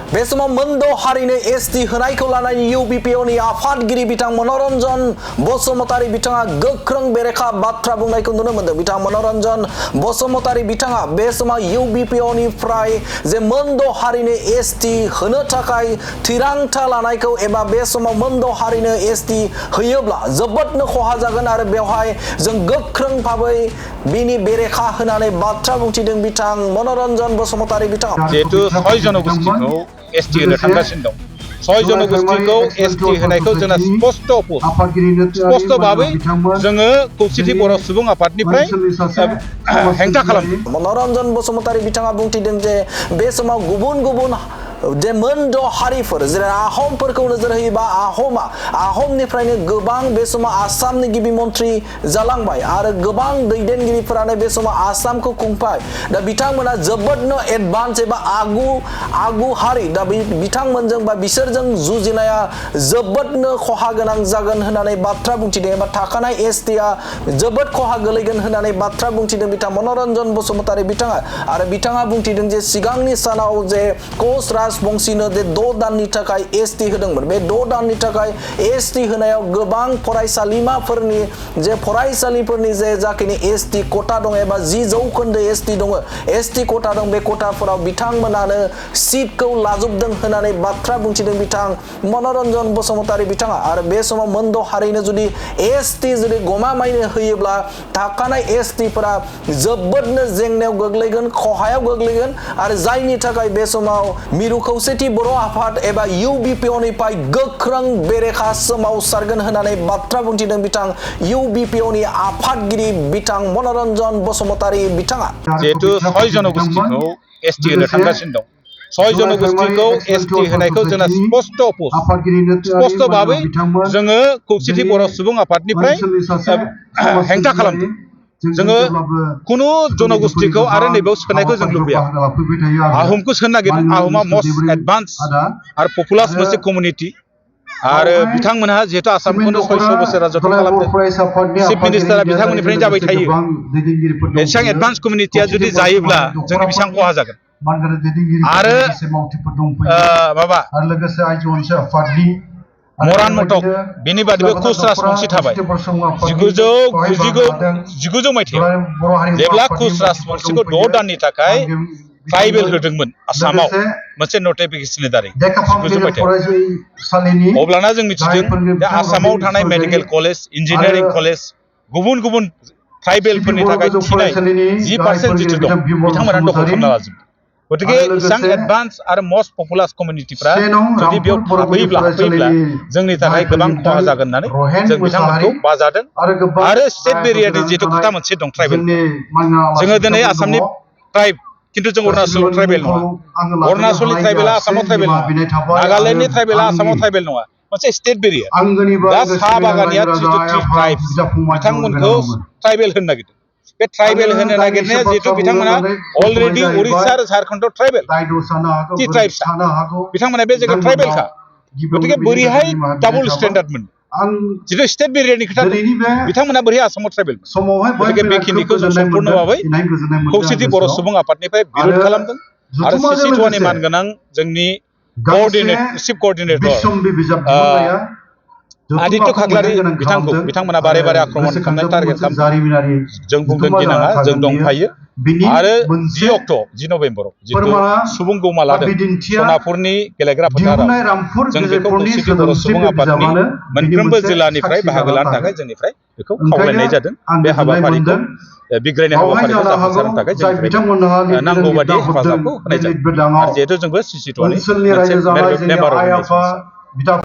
बे समाव मोनद' हारिनो एसटि होनायखौ लानानै UBPनि आफादगिरि बिथां मनरन बसुमतारी बिथाङा गोख्रों बेरेखा बाथ्रा बुंनायखौ नुनो मोनदों। बिथां मनरन बसुमतारी बिथाङा बे समाव UBPनिफ्राय जे मोनद' हारिनो एसटि होनो थाखाय थिरांथा लानायखौ एबा बे समाव मोनद' हारिनो एसटि होयोब्ला जोबोदनो खहा जागोन आरो बेवहाय जों गोख्रों भाबै बिनि बेरेखा होनानै बाथ्रा बुंथिदों बिथां मनरन बसुमतारी बिथाङा। जिहेतु 6 जनगोष्ठीखौ एसटि होनो थांगासिनो दं। 6 जनगोष्ठीखौ एसटि होनायखौ जोंना स्पष्ट भाबै जोङो खौसेथि बर' सुबुं आफादनिफ्राय हेंथा खालामदों। मनरन बसुमतारी बिथाङा बुंथिदों जे बे समाव गुबुन जे मोनद' हारिफोर जेरै आहमफोरखौ नोजोर होयोबा आहमनिफ्रायनो गोबां बे समाव आसामनि गिबि मन्त्रि जालांबाय आरो गोबां दैदेनगिरिफोरानो बे समाव आसामखौ खुंबाय। दा बिथांमोना जोबोदनो एडभान्स एबा आगु हारि दा बिथांमोनजों बा बिसोरजों जुजिनाया जोबोदनो खहा गोनां जागोन होननानै बाथ्रा बुंथिदों एबा थाखानाय एसटिआ जोबोद खहा गोलैगोन होननानै बाथ्रा बुंथिदों बिथां मनरन बसुमतारी बिथाङा। आरो बिथाङा बुंथिदों जे सिगांनि सानाव जे कोच राजबंशीनो जे 6 दाननि थाखाय एसटि होदोंमोन। बे 6 दाननि थाखाय एसटि होनायाव गोबां फरायसालिमाफोरनि जे फरायसालिफोरनि जे जाखिनि एसटि कोटा दं एबा 10% एसटि दङ एसटि कोटा दं बे कोटाफोराव बिथांमोनानो सीटखौ लाजोबदों होननानै बाथ्रा बुंथिदों बिथां मनरन बसुमतारी बिथाङा। आरो बे समाव मोनद' हारिनो जुदि एसटि जुदि गमामायनो होयोब्ला थाखानाय एसटिफोरा जोबोदनो जेंनायाव गोग्लैगोन खहायाव गोग्लैगोन आरो जायनि थाखाय बे समाव मिरु खौसेथि बर' आफाद एबा UBPनिफ्राय गोख्रों बेरेखा सोमावसारगोन होननानै बाथ्रा बुंथिदों बिथां UBPनि आफादगिरि बिथां मनरन बसुमतारी बिथाङा। जिहेतु 6 जनगोष्ठीखौ एसटि होनो थांगासिनो दं। 6 जनगोष्ठीखौ एसटि होनायखौ जोंना स्पष्ट भाबै जोङो खौसेथि बर' सुबुं आफादनिफ्राय हेंथा खालामदों। जोङो कुनु जनगोष्ठीखौ आरो नैबेयाव सोनायखौ जों लुबैया। आहमखौ सोनो नागिरदों। आहमा मस्ट एडभान्स आरो पपुलास मोनसे कमिउनिटि आरो बिथांमोनहा जिहेतु आसामखौनो 600 बोसोर राजत्व खालामदों। चिफ मिनिस्टारा बिथांमोननिफ्रायनो जाबाय थायो। एसेबां एडभान्स कमिउनिटिया जुदि जायोब्ला जोंनि बेसेबां खहा जागोन आरो मरान मटक बेनि बादैबो कुच राजबंशी थाबाय 1990 मायथाइयाव जेब्ला कुच राजबंशीखौ 6 दाननि थाखाय ट्राइबेल होदोंमोन आसामाव मोनसे नटिफिकेशननि दारै 1990 मायथाइयाव अब्लाना जों मिथिदों दा आसामाव थानाय मेडिकेल कलेज इन्जिनियारिं कलेज गुबुन ट्राइबेलफोरनि थाखाय थिनाय 10% जिथु दं बिथांमोना दखल खालामना लाजोबदों। गतिके इसां एडभान्स आरो मस्ट पपुलास कमिउनिटिफ्रा जुदि बेयाव थाफैयोब्ला जोंनि थाखाय गोबां खहा जागोन होननानै जों बिथांमोनखौ बाजादों। आरो स्टेट बेरियारनि जिहेतु खोथा मोनसे दं ट्राइबेल जोङो दिनै आसामनि ट्राइब खिन्थु जों अरुणाचल ट्राइबेल नङा। अरुणाचलनि ट्राइबेला आसामाव ट्राइबेल नङा। नागालेण्डनि ट्राइबेला आसामाव ट्राइबेल नङा। मोनसे स्टेट बेरियार दा साहा बागानिया 3 ट्राइब्स बिथांमोनखौ ट्राइबेल होनो नागिरदों। बे ट्राइबेल होनो नागिरनाया जिहेतु बिथांमोना अलरेडि उड़िसा आरो झारखन्डआव ट्राइबेल ट्राइब्स बिथांमोना बे जायगायाव ट्राइबेलखा। गतिके बोरैहाय डाबल स्टेन्डार्ड मोन जितु स्टेट बेरियारनि खोथा बिथांमोना बोरैहाय आसामाव ट्राइबेल। गतिके बेखिनिखौ जों सम्पूर्ण भाबै खौसेथि बर' सुबुं आफादनिफ्राय बिरोध खालामदों आरो CC2नि मानगोनां जोंनि चिफ कर्डिनेटर आदित्य खाख्लारि बिथांमोना बारे आक्रमण खालामनाय टारगेट खालामदों। जों बुंगोन गिनाङा जों दंफायो आरो 10 नभेम्बराव जितु सुबुं गौमा लादों सनापुरनि गेलेग्रा फोथाराव जों बेखौ खौसेथि बर' सुबुं आफादनि मोनफ्रोमबो जिल्लानिफ्राय बाहागो लानो थाखाय जोंनिफ्राय बेखौ खावलायनाय जादों। बे हाबाफारिखौ बिग्रायनाय हाबाफारिखौ जाफुंसारनो थाखाय जोंनिफ्राय नांगौ बादि हेफाजाबखौ होनाय जादों। आरो जिहेतु जोंबो CC2नि मोनसे मेम्बार